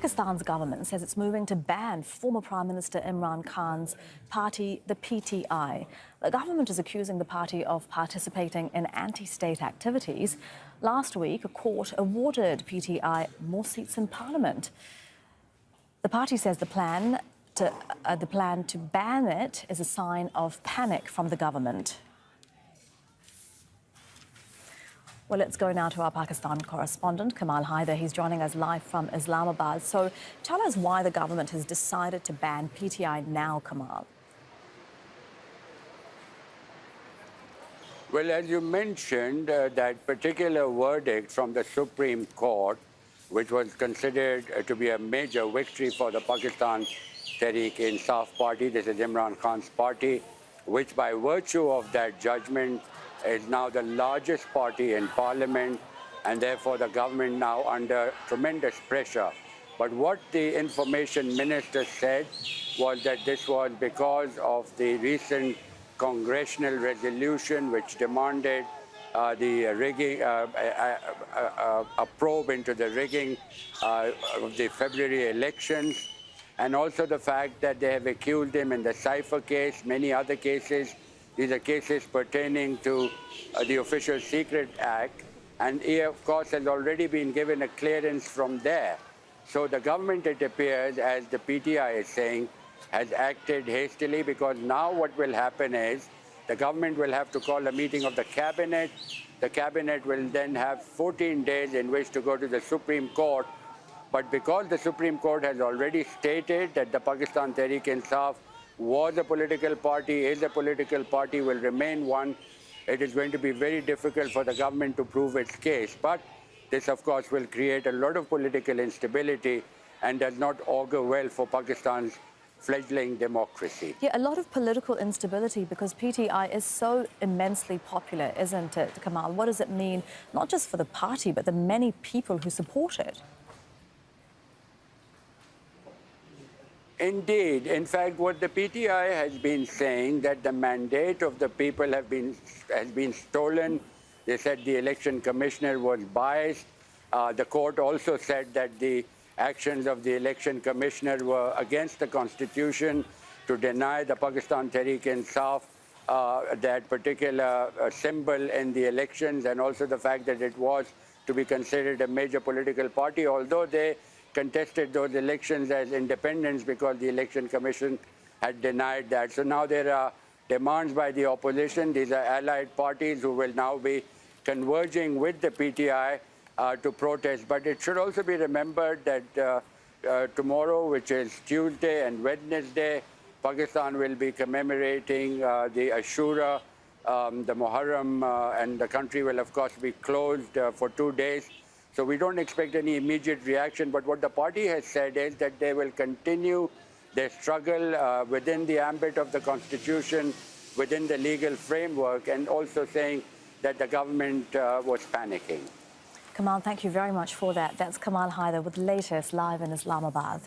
Pakistan's government says it's moving to ban former Prime Minister Imran Khan's party, the PTI. The government is accusing the party of participating in anti-state activities. Last week, a court awarded PTI more seats in parliament. The party says the plan to ban it is a sign of panic from the government. Well, let's go now to our Pakistan correspondent, Kamal Haider. He's joining us live from Islamabad. So tell us why the government has decided to ban PTI now, Kamal. Well, as you mentioned, that particular verdict from the Supreme Court, which was considered to be a major victory for the Pakistan Tehreek-e-Insaf party, this is Imran Khan's party, which by virtue of that judgment is now the largest party in parliament, and therefore the government now under tremendous pressure. But what the information minister said was that this was because of the recent congressional resolution which demanded the rigging, a probe into the rigging of the February elections, and also the fact that they have accused him in the Cypher case, many other cases. These are cases pertaining to the Official Secret Act, and he, of course, has already been given a clearance from there. So the government, it appears, as the PTI is saying, has acted hastily, because now what will happen is the government will have to call a meeting of the cabinet. The cabinet will then have 14 days in which to go to the Supreme Court. But because the Supreme Court has already stated that the Pakistan Tehreek-e-Insaf was a political party, is a political party, will remain one, it is going to be very difficult for the government to prove its case. But this, of course, will create a lot of political instability and does not augur well for Pakistan's fledgling democracy. Yeah, a lot of political instability because PTI is so immensely popular, isn't it, Kamal? What does it mean, not just for the party, but the many people who support it? Indeed. In fact, what the PTI has been saying, that the mandate of the people has been stolen. They said the election commissioner was biased. The court also said that the actions of the election commissioner were against the constitution to deny the Pakistan Tehreek-e-Insaf that particular symbol in the elections, and also the fact that it was to be considered a major political party, although they contested those elections as independents because the election commission had denied that. So now there are demands by the opposition. These are allied parties who will now be converging with the PTI to protest. But it should also be remembered that tomorrow, which is Tuesday and Wednesday, Pakistan will be commemorating the Ashura, the Muharram, and the country will, of course, be closed for 2 days. So we don't expect any immediate reaction, but what the party has said is that they will continue their struggle within the ambit of the constitution, within the legal framework, and also saying that the government was panicking. Kamal, thank you very much for that. That's Kamal Haider with the latest live in Islamabad.